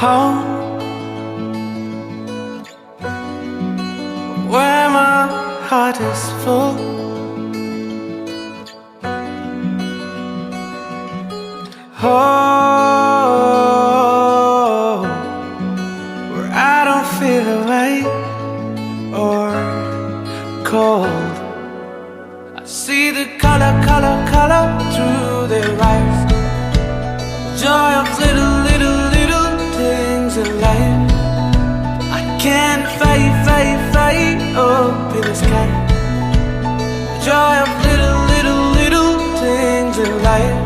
home, where my heart is full. Oh, where I don't feel away or cold. I see the color through their eyes. Joy of little things in life. I can't fight up in the sky. Joy of little things in life.